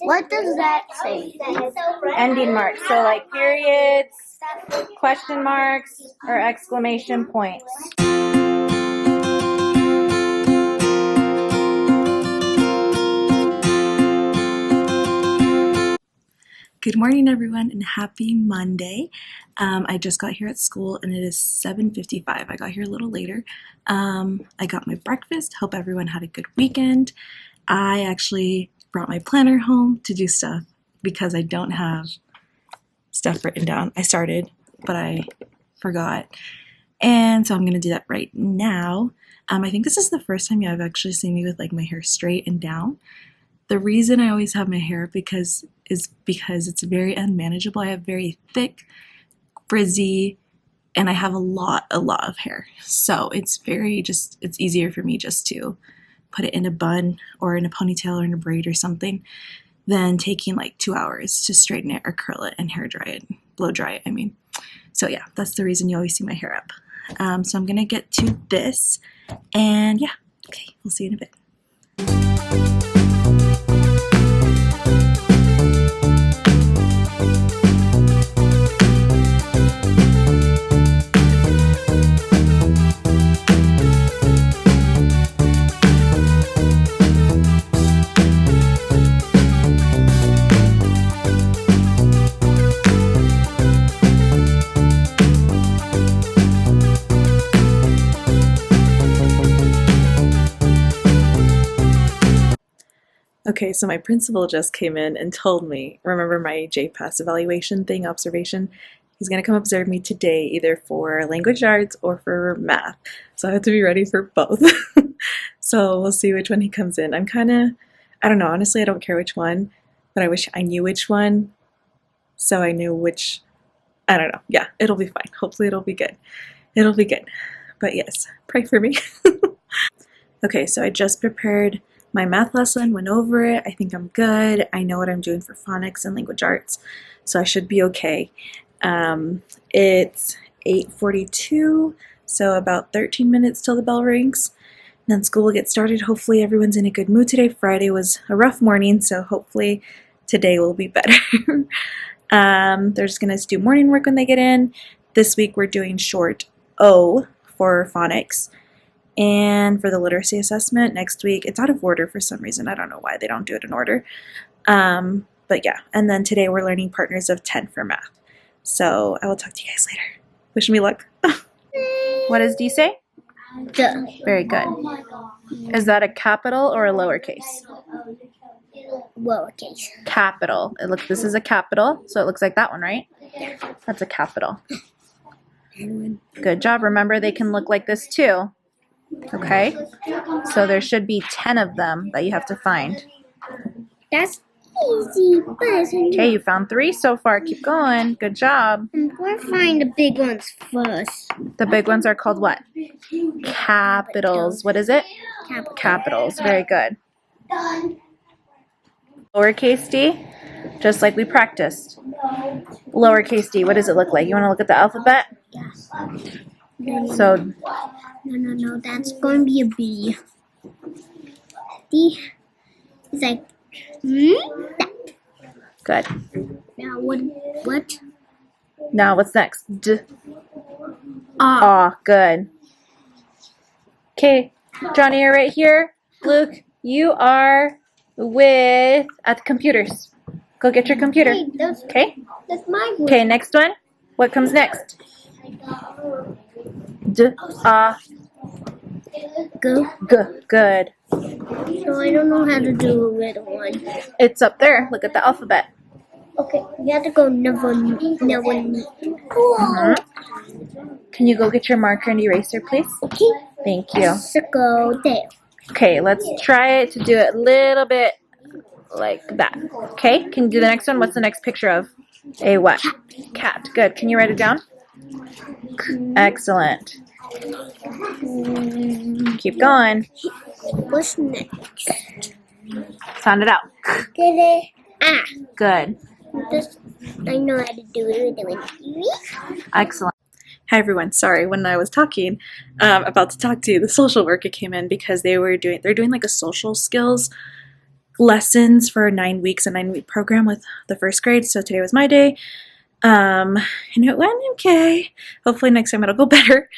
What does that say? Ending marks. So like periods, question marks, or exclamation points. Good morning, everyone, and happy Monday. I just got here at school and it is 7:55. I got here a little later. I got my breakfast. Hope everyone had a good weekend. I actually brought my planner home to do stuff because I don't have stuff written down. I started, but I forgot. And so I'm going to do that right now. I think this is the first time you have actually seen me with like my hair straight and down. The reason I always have my hair is because it's very unmanageable. I have very thick, frizzy, and I have a lot of hair. So it's easier for me just to put it in a bun or in a ponytail or in a braid or something than taking like 2 hours to straighten it or curl it and hair dry it, blow dry it, I mean. So yeah, that's the reason you always see my hair up. So I'm gonna get to this, and yeah, okay, we'll see you in a bit. Okay, so my principal just came in and told me, remember my JPAS evaluation thing, observation? He's going to come observe me today either for language arts or for math. So I have to be ready for both. So we'll see which one he comes in. I don't know, honestly I don't care which one, but I wish I knew which one so I knew which, I don't know. Yeah, it'll be fine. Hopefully it'll be good. It'll be good. But yes, pray for me. Okay, so I just prepared my math lesson, went over it. I think I'm good. I know what I'm doing for phonics and language arts, so I should be okay. It's 8:42, so about 13 minutes till the bell rings. Then school will get started. Hopefully everyone's in a good mood today. Friday was a rough morning, so hopefully today will be better. They're just going to do morning work when they get in. This week we're doing short O for phonics. And for the literacy assessment next week, it's out of order for some reason. I don't know why they don't do it in order. But yeah, and then today we're learning partners of 10 for math. So I will talk to you guys later. Wish me luck. What does D say? Duh. Very good. Is that a capital or a lowercase? Lowercase. Capital. This is a capital, so it looks like that one, right? That's a capital. Good job. Remember, they can look like this too. Okay, so there should be 10 of them that you have to find. That's easy. Okay, you found 3 so far. Keep going. Good job. We'll find the big ones first. The big ones are called what? Capitals. What is it? Capitals. Very good. Lowercase d, just like we practiced. Lowercase d, what does it look like? You want to look at the alphabet? Yes. So No, that's going to be a B. D is like, that. good. Now what? Now what's next? D. Ah, good. Okay, Johnny, you're right here. Luke, you are at the computers. Go get your computer. Okay? That's my one. Okay, next one. What comes next? D, Go. G. Good. So I don't know how to do a red one. It's up there. Look at the alphabet. Okay, you have to go never. Can you go get your marker and eraser, please? Okay. Thank you. So go there. Okay, let's try to do it a little bit like that. Okay, can you do the next one? What's the next picture of? A what? Cat. Good. Can you write it down? Excellent. Keep going. What's next? Sound it out. Get it? Ah. Good. I know how to do it. Excellent. Hi everyone. Sorry, when I was talking, about to talk to you, the social worker came in because they're doing like a social skills lessons for 9 weeks, a 9-week program with the first grade. So today was my day. And it went okay. Hopefully next time it'll go better.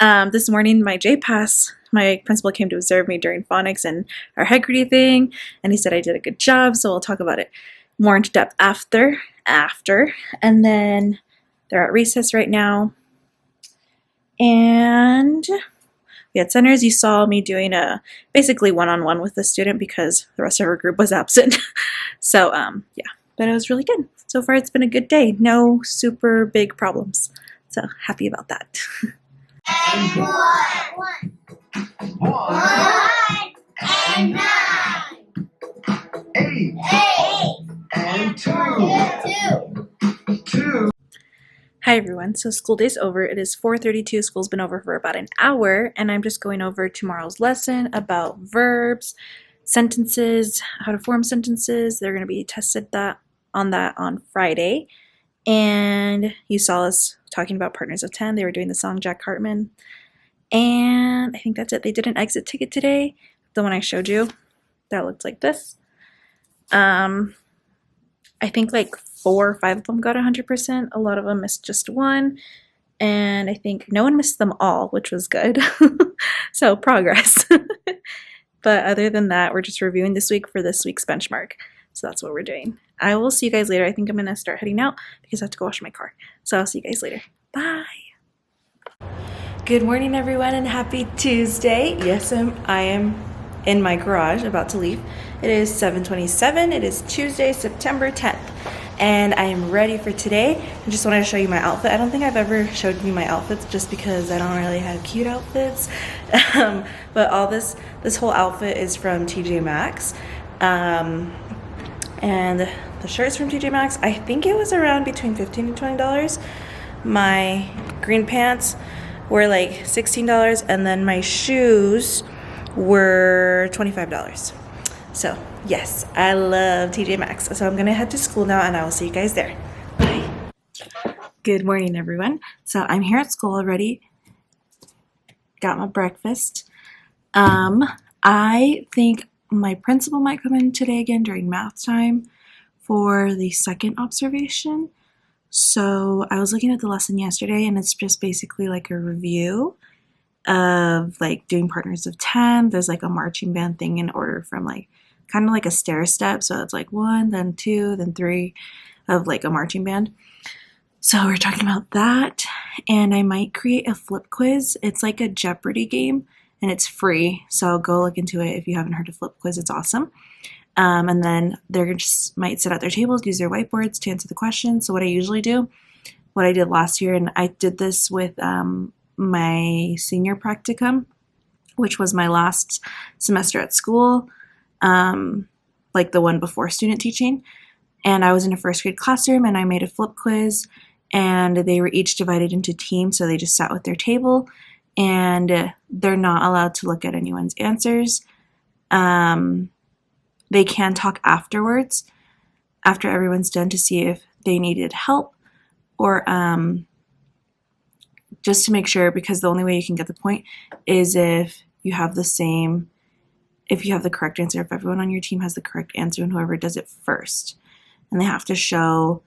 This morning, my JPass, my principal came to observe me during phonics and our Haggerty thing, and he said I did a good job, so we'll talk about it more into depth after. And then they're at recess right now. And we had centers. You saw me doing a basically one-on-one with the student because the rest of our group was absent. So, yeah, but it was really good. So far, it's been a good day. No super big problems. So happy about that. And one and 9. 8 and 2. Hi everyone. So school day's over. It is 4:32. School's been over for about an hour, and I'm just going over tomorrow's lesson about verbs, sentences, how to form sentences. They're going to be tested on Friday. And you saw us talking about Partners of 10. They were doing the song Jack Hartman. And I think that's it. They did an exit ticket today. The one I showed you. That looked like this. I think like 4 or 5 of them got 100%. A lot of them missed just one. And I think no one missed them all, which was good. So progress. But other than that, we're just reviewing this week for this week's benchmark. So that's what we're doing. I will see you guys later. I think I'm going to start heading out because I have to go wash my car. So I'll see you guys later. Bye. Good morning, everyone, and happy Tuesday. Yes, I am in my garage about to leave. It is 7:27. It is Tuesday, September 10th. And I am ready for today. I just wanted to show you my outfit. I don't think I've ever showed you my outfits just because I don't really have cute outfits. But all this whole outfit is from TJ Maxx. And the shirt's from TJ Maxx. I think it was around between $15 and $20. My green pants were like $16, and then my shoes were $25. So yes, I love TJ Maxx. So I'm gonna head to school now, and I will see you guys there. Bye. Good morning, everyone. So I'm here at school already. Got my breakfast. I think my principal might come in today again during math time for the second observation. So I was looking at the lesson yesterday, and it's just basically like a review of like doing Partners of 10. There's like a marching band thing in order from like kind of like a stair step. So it's like 1, then 2, then 3 of like a marching band. So we're talking about that, and I might create a flip quiz. It's like a Jeopardy game, and it's free. So go look into it if you haven't heard of flip quiz. It's awesome. And then they're just might sit at their tables, use their whiteboards to answer the questions. So what I usually do, what I did last year, and I did this with my senior practicum, which was my last semester at school, like the one before student teaching. And I was in a first grade classroom, and I made a flip quiz, and they were each divided into teams. So they just sat with their table, and they're not allowed to look at anyone's answers. They can talk afterwards, after everyone's done, to see if they needed help, or just to make sure, because the only way you can get the point is if you have the correct answer, if everyone on your team has the correct answer, and whoever does it first. And they have to show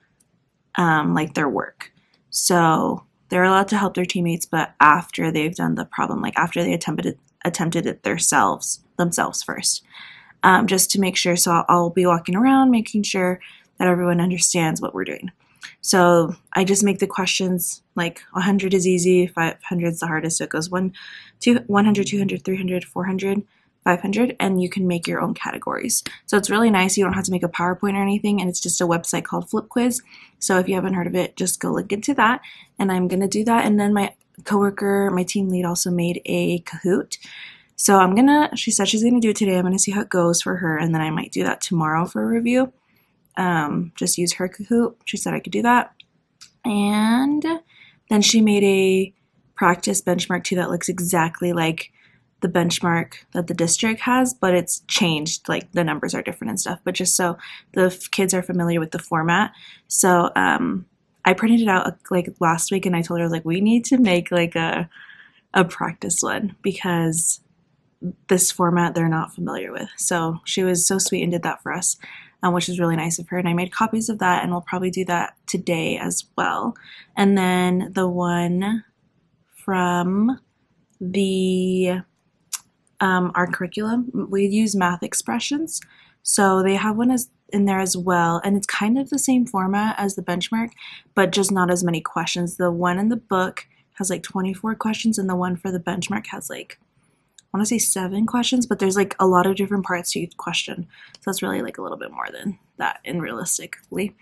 like their work. So they're allowed to help their teammates, but after they've done the problem, like after they attempted it themselves first. Just to make sure. So I'll be walking around making sure that everyone understands what we're doing. So I just make the questions like 100 is easy, 500 is the hardest. So it goes 100, 200, 300, 400, 500, and you can make your own categories. So it's really nice. You don't have to make a PowerPoint or anything, and it's just a website called Flip Quiz. So if you haven't heard of it, just go look into that, and I'm going to do that. And then my coworker, my team lead, also made a Kahoot. So she said she's going to do it today. I'm going to see how it goes for her, and then I might do that tomorrow for a review. Just use her Kahoot. She said I could do that. And then she made a practice benchmark too that looks exactly like the benchmark that the district has, but it's changed, like the numbers are different and stuff, but just so the kids are familiar with the format. So I printed it out like last week, and I told her, I was like, we need to make like a practice one, because this format they're not familiar with. So she was so sweet and did that for us, which is really nice of her. And I made copies of that, and we'll probably do that today as well. And then the one from the our curriculum, we use math expressions. So they have one in there as well, and it's kind of the same format as the benchmark, but just not as many questions. The one in the book has like 24 questions, and the one for the benchmark has like, I want to say 7 questions, but there's like a lot of different parts to each question. So that's really like a little bit more than that in realistically.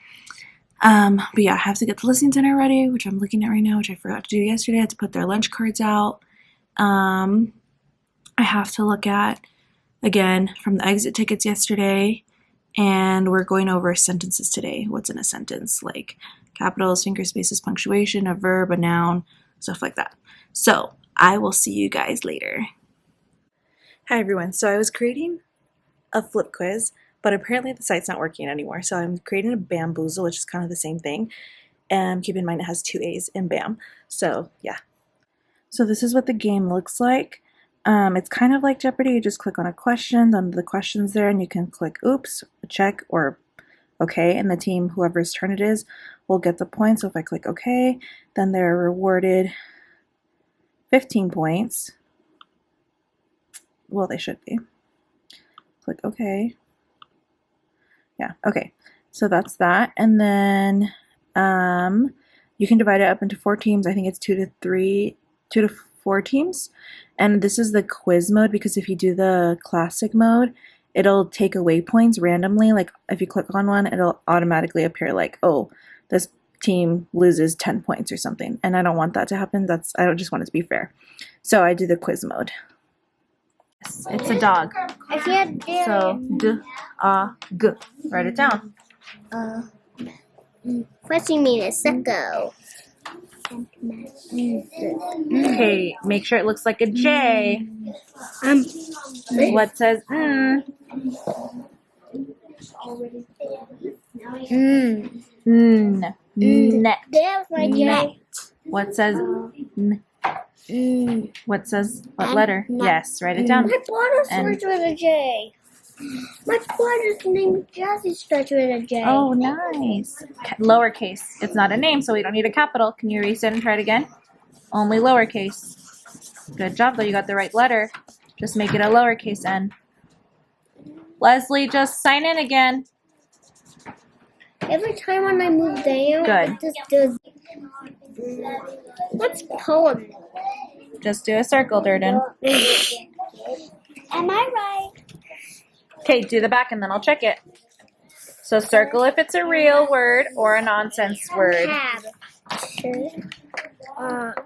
But yeah, I have to get the listening center ready, which I'm looking at right now, which I forgot to do yesterday. I had to put their lunch cards out. I have to look at, again, from the exit tickets yesterday, and we're going over sentences today. What's in a sentence, like capitals, finger spaces, punctuation, a verb, a noun, stuff like that. So I will see you guys later. Hi everyone. So I was creating a flip quiz, but apparently the site's not working anymore. So I'm creating a bamboozle, which is kind of the same thing. And keep in mind it has 2 A's in BAM. So yeah. So this is what the game looks like. It's kind of like Jeopardy. You just click on a question, under the questions there, and you can click oops, check, or okay, and the team, whoever's turn it is, will get the points. So if I click okay, then they're rewarded 15 points. Well, they should be. Click okay. Yeah, okay. So that's that. And then you can divide it up into 4 teams. I think it's 2 to 4 teams. And this is the quiz mode, because if you do the classic mode, it'll take away points randomly. Like if you click on one, it'll automatically appear like, oh, this team loses 10 points or something. And I don't want that to happen. I don't just want it to be fair. So I do the quiz mode. Yes, it's a dog. I can't do So g. Write it down. What do you mean, a sicko? Okay, make sure it looks like a J. What says net. There's my J. What says what letter? Yes, write it down. My brother And- starts with a J. My brother's name Jesse starts with a J. Oh, nice. Lowercase. It's not a name, so we don't need a capital. Can you erase it and try it again? Only lowercase. Good job, though. You got the right letter. Just make it a lowercase n. Leslie, just sign in again. Every time when I move down, Good. it just does. What's poem? Just do a circle, Durden. Am I right? Okay, do the back and then I'll check it. So circle if it's a real word or a nonsense word. Have.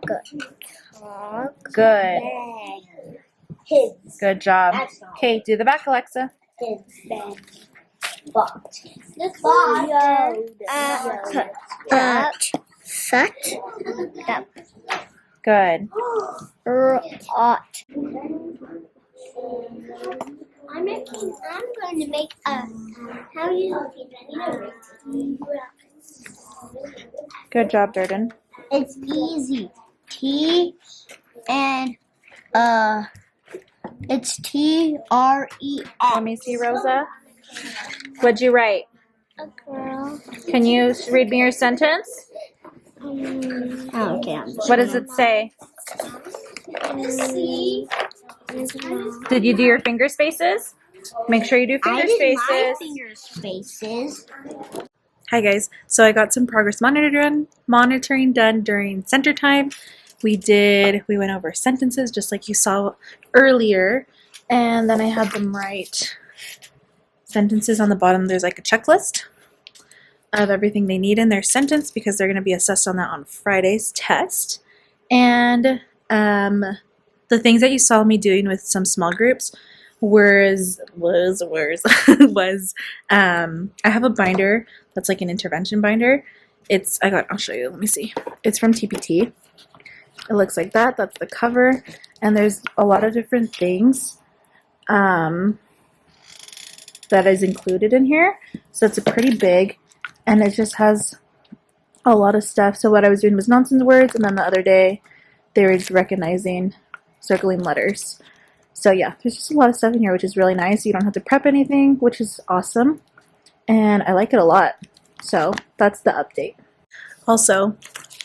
Good. Good. His. Good job. Okay, do the back, Alexa. His bed. Bought. Such. Good. Ought. I'm going to make a. How you? Good job, Durden. It's easy. T and it's TRES. Let me see, Rosa. What'd you write? A girl. Can you read me your sentence? Okay. What does it say? C. Did you do your finger spaces? Make sure you do I finger did my spaces. finger spaces. Hi guys, so I got some progress monitoring done during center time. We went over sentences just like you saw earlier, and then I had them write sentences on the bottom. There's like a checklist of everything they need in their sentence because they're going to be assessed on that on Friday's test. And the things that you saw me doing with some small groups was I have a binder that's like an intervention binder. I'll show you. Let me see. It's from TPT. It looks like that. That's the cover, and there's a lot of different things that is included in here. So it's a pretty big, and it just has a lot of stuff. So what I was doing was nonsense words, and then the other day they were recognizing circling letters. So yeah, there's just a lot of stuff in here, which is really nice. You don't have to prep anything, which is awesome. And I like it a lot. So that's the update. Also,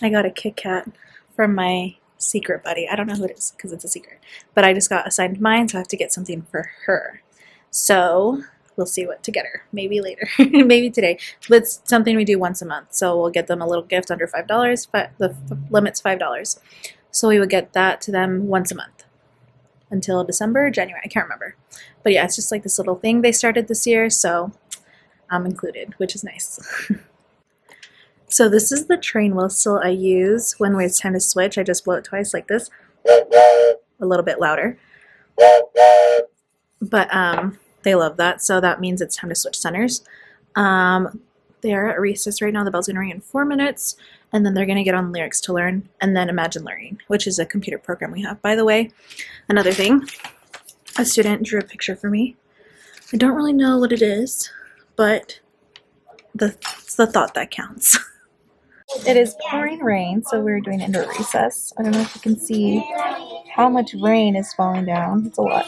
I got a Kit Kat from my secret buddy. I don't know who it is because it's a secret. But I just got assigned mine, so I have to get something for her. So we'll see what to get her. Maybe later. Maybe today. But it's something we do once a month. So we'll get them a little gift under $5. But the limit's $5. So we would get that to them once a month. Until December or January. I can't remember. But yeah, it's just like this little thing they started this year. So I'm included, which is nice. So this is the train whistle I use when it's time to switch. I just blow it twice like this. A little bit louder. But they love that, so that means it's time to switch centers. They are at recess right now. The bell's going to ring in 4 minutes, and then they're going to get on lyrics to learn, and then Imagine Learning, which is a computer program we have. By the way, another thing, a student drew a picture for me. I don't really know what it is, but it's the thought that counts. It is pouring rain, so we're doing indoor recess. I don't know if you can see how much rain is falling down. It's a lot.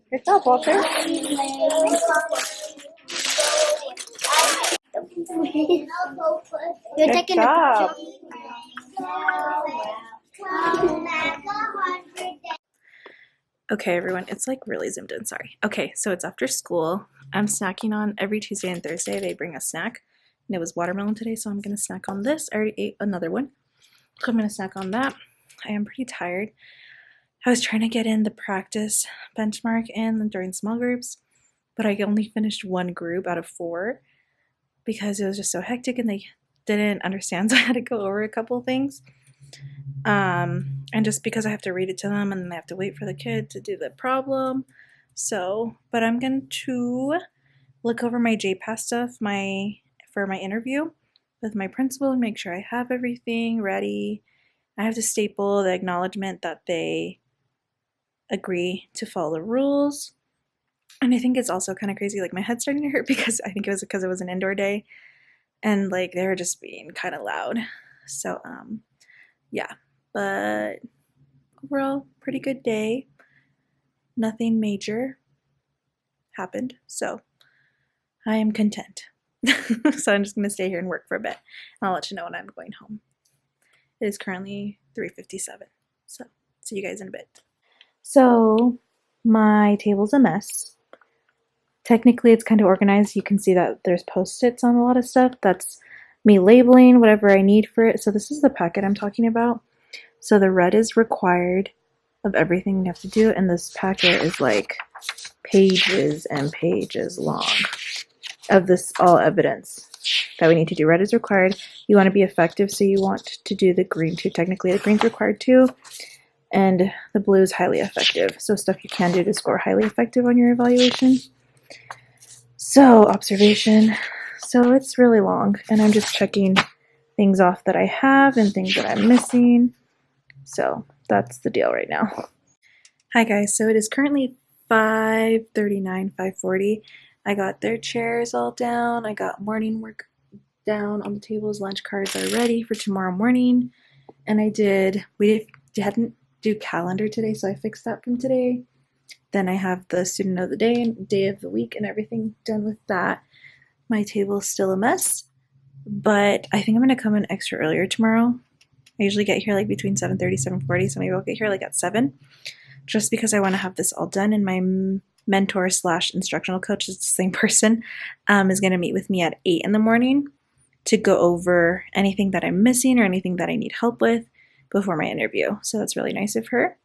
Good job, Walter. You're Good taking job. a picture. Okay, everyone, it's like really zoomed in, sorry. Okay, so it's after school. I'm snacking on every Tuesday and Thursday. They bring a snack, and it was watermelon today, so I'm going to snack on this. I already ate another one, so I'm going to snack on that. I am pretty tired. I was trying to get in the practice benchmark in during small groups, but I only finished one group out of 4 because it was just so hectic and they didn't understand, so I had to go over a couple of things. And just because I have to read it to them and then I have to wait for the kid to do the problem. So, but I'm going to look over my JPass stuff for my interview with my principal and make sure I have everything ready. I have to staple the acknowledgement that they agree to follow the rules. And I think it's also kind of crazy, like my head's starting to hurt because I think it was because it was an indoor day and like they were just being kind of loud. So, yeah. But overall, pretty good day. Nothing major happened, so I am content. So I'm just going to stay here and work for a bit. I'll let you know when I'm going home. It is currently 3:57, so see you guys in a bit. So my table's a mess. Technically, it's kind of organized. You can see that there's post-its on a lot of stuff. That's me labeling whatever I need for it. So this is the packet I'm talking about. So the red is required of everything you have to do, and this packet is like pages and pages long of this all evidence that we need to do. Red is required. You want to be effective, so you want to do the green too. Technically, the green's required too, and the blue is highly effective. So stuff you can do to score highly effective on your evaluation. So observation. So it's really long, and I'm just checking things off that I have and things that I'm missing. So that's the deal right now. Hi guys, so it is currently 5:39, 5:40. I got their chairs all down. I got morning work down on the tables. Lunch cards are ready for tomorrow morning. And we hadn't do calendar today, so I fixed that from today. Then I have the student of the day and day of the week and everything done with that. My table is still a mess, but I think I'm going to come in extra earlier tomorrow. I usually get here like between 7:30, 7:40, so maybe I'll get here like at 7, just because I want to have this all done. And my mentor / instructional coach is the same person, is going to meet with me at 8 in the morning to go over anything that I'm missing or anything that I need help with before my interview. So that's really nice of her.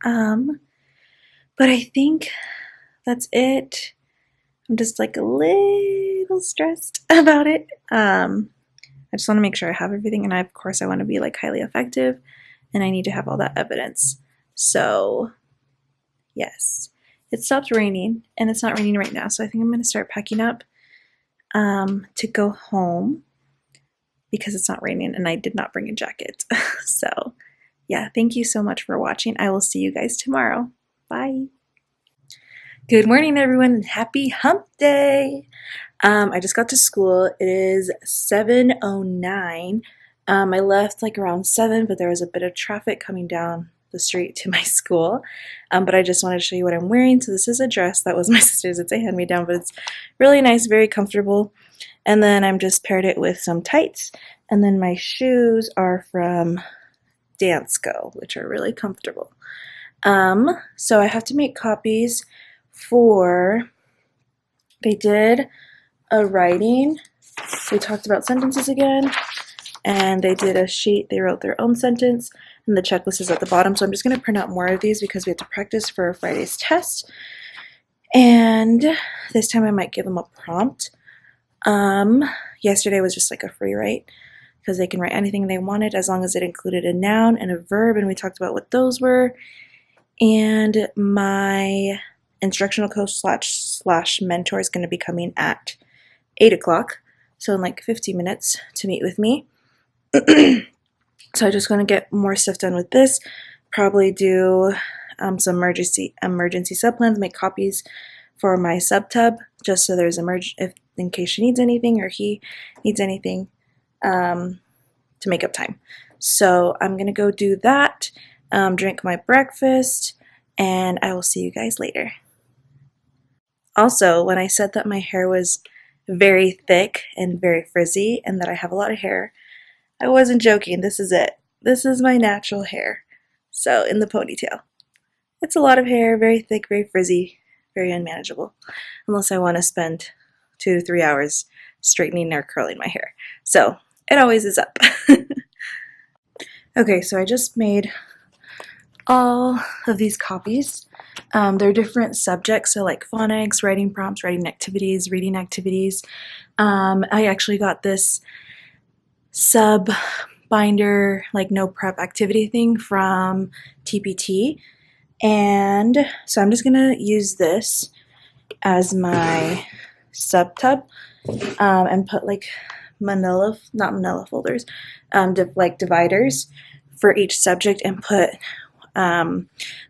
But I think that's it. I'm just like a little stressed about it. I just want to make sure I have everything, and of course I want to be like highly effective, and I need to have all that evidence. So yes, it stopped raining, and it's not raining right now, so I think I'm going to start packing up to go home because it's not raining and I did not bring a jacket. So yeah, thank you so much for watching. I will see you guys tomorrow. Bye. Good morning, everyone, and happy hump day. I just got to school. It is 7:09. I left like around 7, but there was a bit of traffic coming down the street to my school. But I just wanted to show you what I'm wearing. So this is a dress that was my sister's. It's a hand-me-down, but it's really nice, very comfortable. And then I'm just paired it with some tights. And then my shoes are from Dansko, which are really comfortable. So I have to make copies for, they did a writing. We talked about sentences again, and they did a sheet. They wrote their own sentence, and the checklist is at the bottom. So I'm just going to print out more of these because we have to practice for Friday's test. And this time I might give them a prompt. Yesterday was just like a free write because they can write anything they wanted as long as it included a noun and a verb, and we talked about what those were. And my instructional coach slash mentor is going to be coming at 8 o'clock, so in like 15 minutes to meet with me. So I'm just going to get more stuff done with this, probably do some emergency subplans, make copies for my subtub, just so there's if in case she needs anything or he needs anything, to make up time. So I'm going to go do that, drink my breakfast, and I will see you guys later. Also, when I said that my hair was very thick and very frizzy and that I have a lot of hair, I wasn't joking. This is it. This is my natural hair. So in the ponytail. It's a lot of hair, very thick, very frizzy, very unmanageable. Unless I want to spend 2 to 3 hours straightening or curling my hair. So it always is up. Okay, so I just made all of these copies. They're different subjects, so like phonics, writing prompts, writing activities, reading activities. I actually got this sub binder, like no prep activity thing from TPT. And so I'm just gonna use this as my sub tub, and put like not manila folders, like dividers for each subject, and put the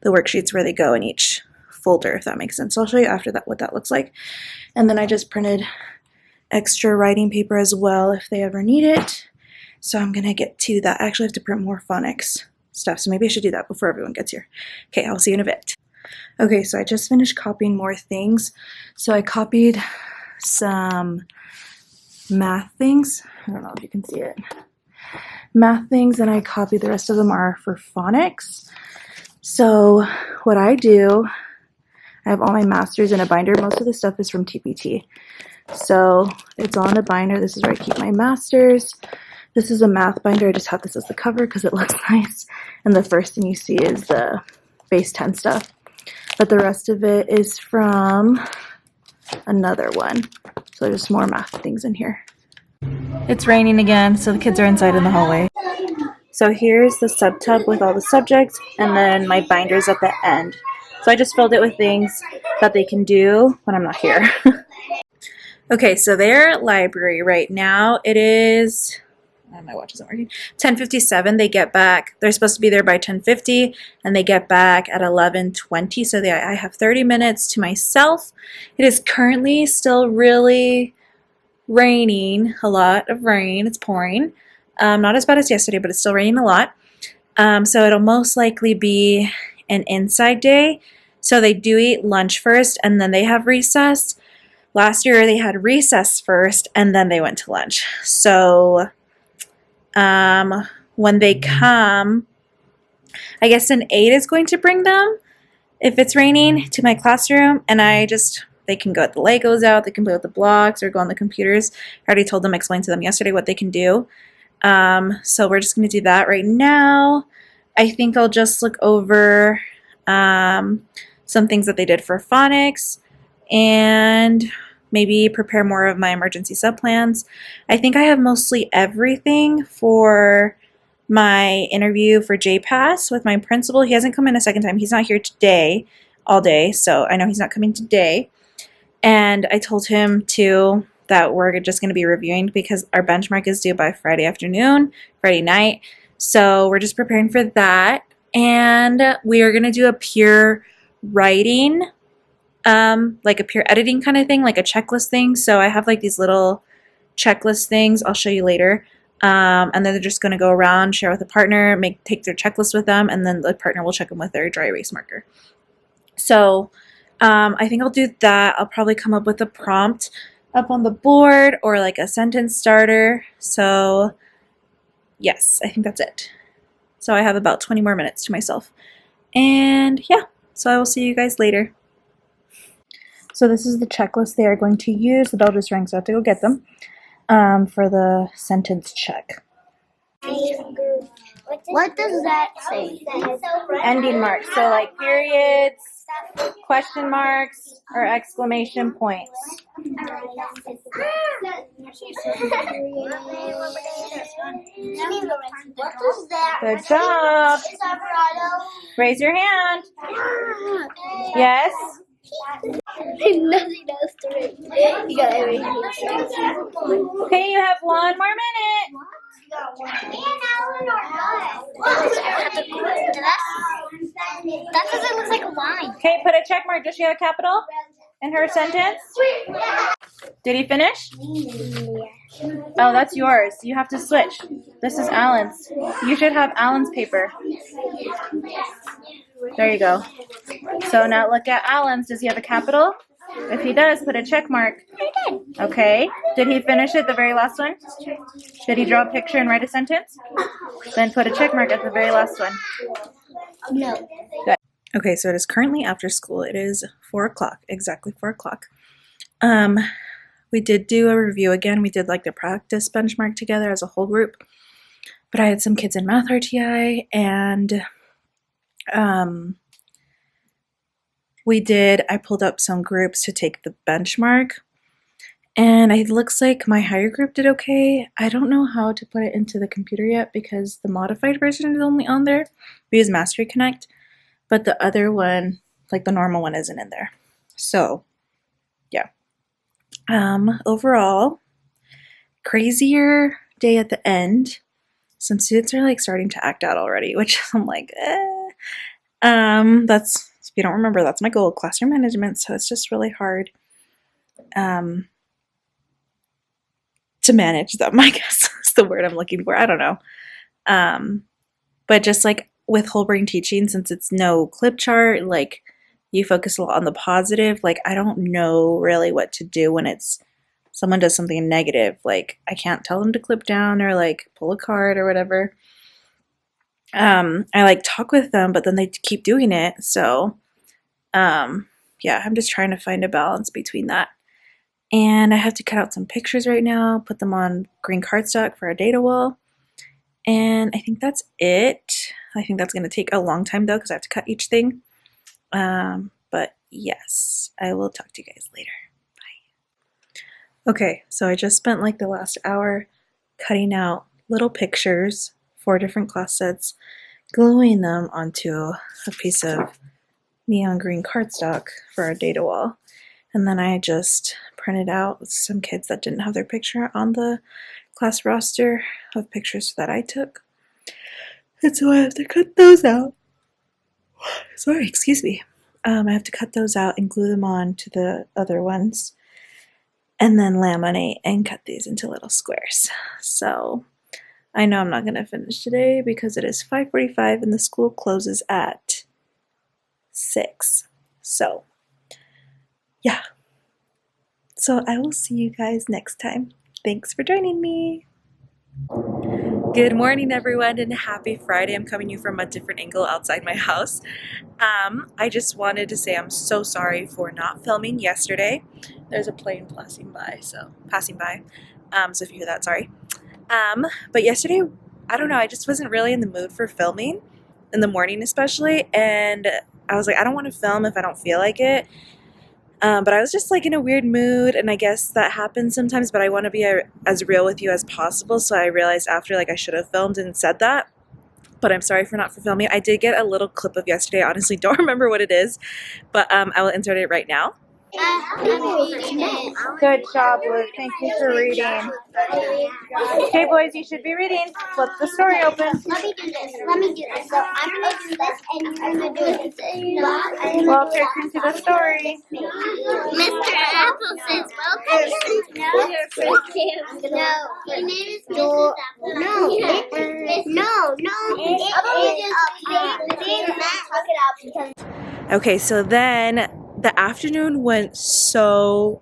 worksheets where they go in each folder, if that makes sense. So I'll show you after that what that looks like. And then I just printed extra writing paper as well if they ever need it. So I'm gonna get to that. I actually have to print more phonics stuff, so maybe I should do that before everyone gets here. Okay, I'll see you in a bit. Okay, so I just finished copying more things. So I copied some math things. I don't know if you can see it. Math things, and I copied the rest of them are for phonics. So what I do, I have all my masters in a binder. Most of the stuff is from TPT. So it's on the binder. This is where I keep my masters. This is a math binder. I just have this as the cover because it looks nice. And the first thing you see is the base 10 stuff. But the rest of it is from another one. So there's more math things in here. It's raining again, so the kids are inside in the hallway. So here's the subtub with all the subjects, and then my binders at the end. So I just filled it with things that they can do when I'm not here. Okay, so they're at library right now. It is, my watch isn't working, 10:57. They get back, they're supposed to be there by 10:50, and they get back at 11:20. So I have 30 minutes to myself. It is currently still really raining, a lot of rain. It's pouring. Not as bad as yesterday, but it's still raining a lot. So it'll most likely be an inside day. So they do eat lunch first, and then they have recess. Last year they had recess first, and then they went to lunch. So when they come, I guess an aide is going to bring them, if it's raining, to my classroom, and they can go at the Legos out, they can play with the blocks, or go on the computers. I already told them, explained to them yesterday what they can do. So we're just going to do that right now. I think I'll just look over some things that they did for phonics, and maybe prepare more of my emergency subplans. I think I have mostly everything for my interview for JPass with my principal. He hasn't come in a second time. He's not here today, all day, so I know he's not coming today. And I told him too that we're just going to be reviewing because our benchmark is due by Friday afternoon, Friday night. So we're just preparing for that. And we are going to do a pure writing like a peer editing kind of thing, like a checklist thing. So I have like these little checklist things. I'll show you later. And then they're just going to go around, share with a partner, take their checklist with them, and then the partner will check them with their dry erase marker. So I think I'll do that. I'll probably come up with a prompt up on the board or like a sentence starter. So yes, I think that's it. So I have about 20 more minutes to myself. And yeah, so I will see you guys later. So this is the checklist they are going to use. The bell just rang, so I have to go get them for the sentence check. What does that say? Ending marks, so like periods, question marks, or exclamation points. Good job. Raise your hand. Yes. Nothing else to read. You got everything. Okay, you have 1 more minute. That doesn't look like a line. Okay, put a check mark. Does she have a capital in her sentence? Did he finish? Oh, that's yours. You have to switch. This is Alan's. You should have Alan's paper. There you go. So now look at Alan's. Does he have a capital? If he does, put a check mark. Okay. Did he finish it, the very last one? Did he draw a picture and write a sentence? Then put a check mark at the very last one. No. Good. Okay, so it is currently after school. It is 4 o'clock, exactly 4 o'clock. We did do a review again. We did like the practice benchmark together as a whole group. But I had some kids in math RTI, and I pulled up some groups to take the benchmark, and it looks like my higher group did okay. I don't know how to put it into the computer yet because the modified version is only on there. We use Mastery Connect, but the other one, like the normal one, isn't in there. So yeah. Overall, crazier day at the end. Some students are like starting to act out already, which I'm like, that's, if you don't remember, that's my goal, classroom management. So it's just really hard to manage them, I guess is the word I'm looking for. I don't know. But just like with whole brain teaching, since it's no clip chart, like you focus a lot on the positive. Like I don't know really what to do when someone does something negative. Like I can't tell them to clip down or like pull a card or whatever. I like talk with them, but then they keep doing it. So yeah, I'm just trying to find a balance between that. And I have to cut out some pictures right now, put them on green cardstock for our data wall. And I think that's it. I think that's going to take a long time though, because I have to cut each thing. But yes, I will talk to you guys later. Bye. Okay, so I just spent like the last hour cutting out little pictures, 4 different class sets, gluing them onto a piece of neon green cardstock for our data wall. And then I just printed out some kids that didn't have their picture on the class roster of pictures that I took. And so I have to cut those out. Sorry, excuse me. I have to cut those out and glue them on to the other ones. And then laminate and cut these into little squares. So I know I'm not going to finish today because it is 5:45 and the school closes at 6. So yeah. So I will see you guys next time. Thanks for joining me. Good morning, everyone, and happy Friday. I'm coming to you from a different angle outside my house. I just wanted to say I'm so sorry for not filming yesterday. There's a plane passing by, so if you hear that, sorry. But yesterday, I don't know, I just wasn't really in the mood for filming, in the morning especially, and I was like, I don't want to film if I don't feel like it. But I was just like in a weird mood, and I guess that happens sometimes, but I want to be as real with you as possible, so I realized after like I should have filmed and said that, but I'm sorry for not filming. I did get a little clip of yesterday. I honestly don't remember what it is, but I will insert it right now. Good job, Luke. Thank you for reading. Okay, boys, you should be reading. Flip the story open. Let me do this. Let me do this. So I'm gonna do this, and you're gonna do this. Well, it's your turn to the story. Mr. Apple says, "Welcome to your first camp." No, your name is Mrs. Apple. No, Okay, so then the afternoon went so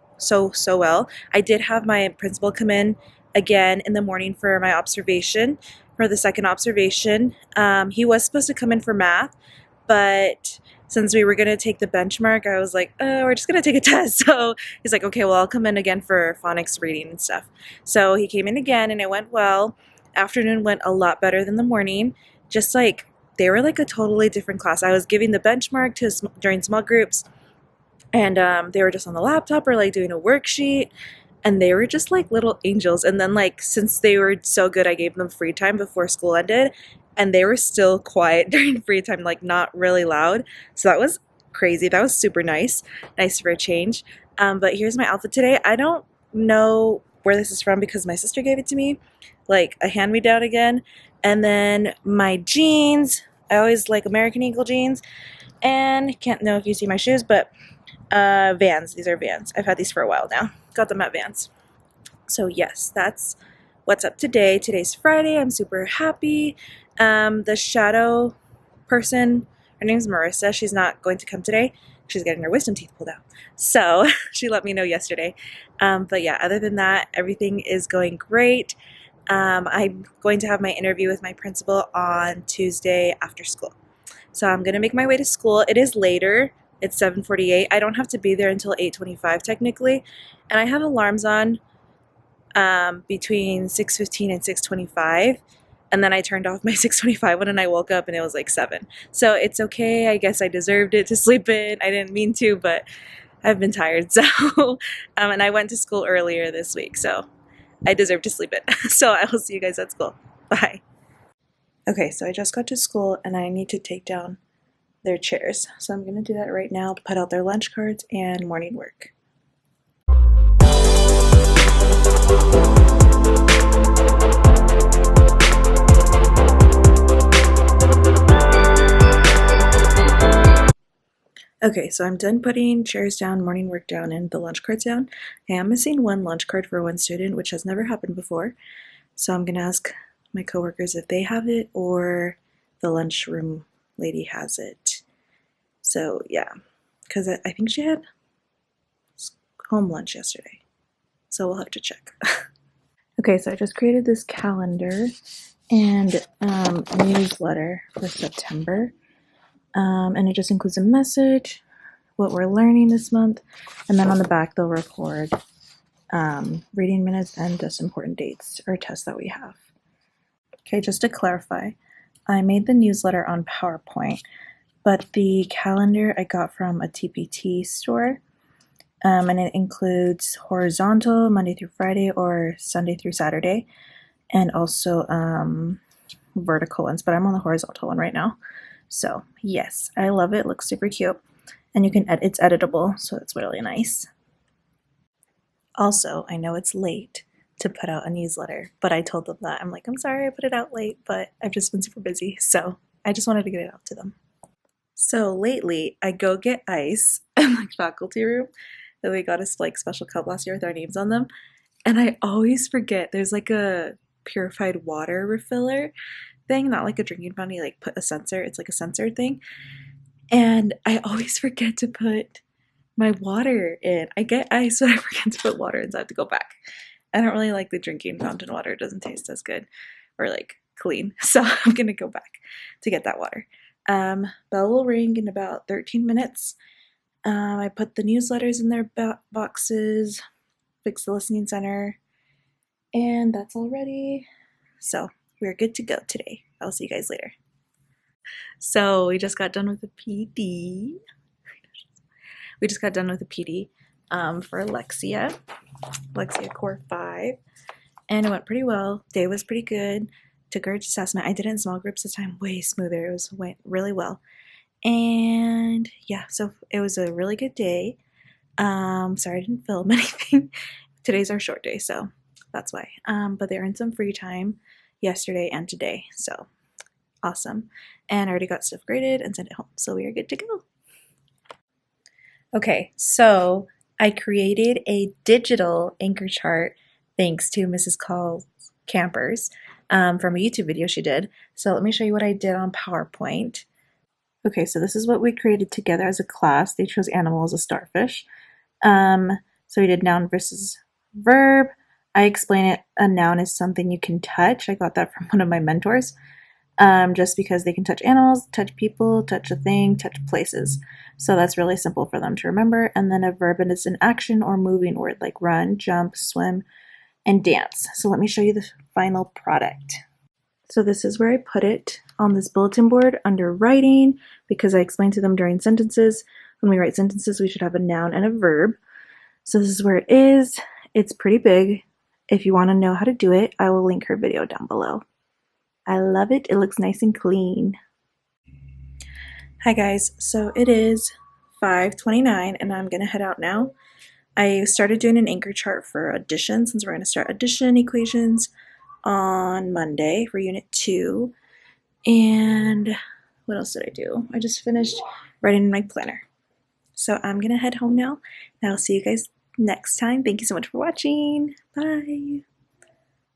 well. I did have my principal come in again in the morning for my observation, for the second observation. He was supposed to come in for math, but since we were going to take the benchmark, I was like, we're just going to take a test. So he's like, okay, well, I'll come in again for phonics reading and stuff. So he came in again and it went well. Afternoon went a lot better than the morning. Just like, they were like a totally different class. I was giving the benchmark during small groups, and they were just on the laptop or like doing a worksheet, and they were just like little angels. And then like, since they were so good, I gave them free time before school ended, and they were still quiet during free time, like not really loud. So that was crazy. That was super nice for a change. But here's my outfit today. I don't know where this is from because my sister gave it to me, like a hand-me-down again. And then my jeans, I always like American Eagle jeans, and can't know if you see my shoes, but Vans. These are Vans. I've had these for a while now. Got them at Vans. So yes, that's what's up today. Today's Friday. I'm super happy. The shadow person, her name's Marissa. She's not going to come today. She's getting her wisdom teeth pulled out. So she let me know yesterday. But yeah, other than that, everything is going great. I'm going to have my interview with my principal on Tuesday after school. So I'm going to make my way to school. It is later. It's 7:48. I don't have to be there until 8:25 technically. And I have alarms on between 6:15 and 6:25. And then I turned off my 6:25 one and I woke up and it was like 7. So it's okay. I guess I deserved it to sleep in. I didn't mean to, but I've been tired. So, and I went to school earlier this week. So I deserve to sleep in. So I will see you guys at school. Bye. Okay, so I just got to school and I need to take down their chairs. So I'm going to do that right now, put out their lunch cards and morning work. Okay, so I'm done putting chairs down, morning work down, and the lunch cards down. I am missing one lunch card for one student, which has never happened before. So I'm going to ask my coworkers if they have it or the lunchroom lady has it. So yeah, because I think she had home lunch yesterday. So we'll have to check. Okay, so I just created this calendar and newsletter for September. And it just includes a message, what we're learning this month, and then on the back they'll record reading minutes and just important dates or tests that we have. Okay, just to clarify, I made the newsletter on PowerPoint, but the calendar I got from a TPT store, and it includes horizontal, Monday through Friday, or Sunday through Saturday, and also vertical ones, but I'm on the horizontal one right now. So yes, I love it. It looks super cute, and you can it's editable, so it's really nice. Also, I know it's late to put out a newsletter, but I told them that. I'm like, I'm sorry I put it out late, but I've just been super busy, so I just wanted to get it out to them. So lately, I go get ice in the faculty room that we got a like special cup last year with our names on them, and I always forget there's like a purified water refiller thing, not like a drinking fountain, you like put a sensor, it's like a sensor thing, and I always forget to put my water in. I get ice, but I forget to put water in, so I have to go back. I don't really like the drinking fountain water. It doesn't taste as good or like clean, so I'm gonna go back to get that water. Bell will ring in about 13 minutes. I put the newsletters in their boxes, fix the listening center, and that's all ready. So we're good to go today. I'll see you guys later. So we just got done with the PD. We just got done with the PD for Lexia Core 5, and it went pretty well. Day was pretty good. Took our assessment. I did it in small groups this time, way smoother. It went really well. And yeah, so it was a really good day. Sorry I didn't film anything. Today's our short day, so that's why. But they earned some free time yesterday and today, so awesome. And I already got stuff graded and sent it home, so we are good to go. Okay, so I created a digital anchor chart thanks to Mrs. Call's Campers from a YouTube video she did. So let me show you what I did on PowerPoint. Okay, so this is what we created together as a class. They chose animal as a starfish. So we did noun versus verb. I explain it, a noun is something you can touch. I got that from one of my mentors. Just because they can touch animals, touch people, touch a thing, touch places. So that's really simple for them to remember. And then a verb is an action or moving word like run, jump, swim, and dance. So let me show you the final product. So this is where I put it on this bulletin board under writing, because I explained to them during sentences. When we write sentences, we should have a noun and a verb. So this is where it is. It's pretty big. If you want to know how to do it, I will link her video down below. I love it. It looks nice and clean. Hi guys, so it is 5:29 and I'm gonna head out now. I started doing an anchor chart for addition, since we're gonna start addition equations on Monday for unit 2. And what else did I do? I just finished writing in my planner. So I'm gonna head home now, and I'll see you guys next time. Thank you so much for watching. Bye.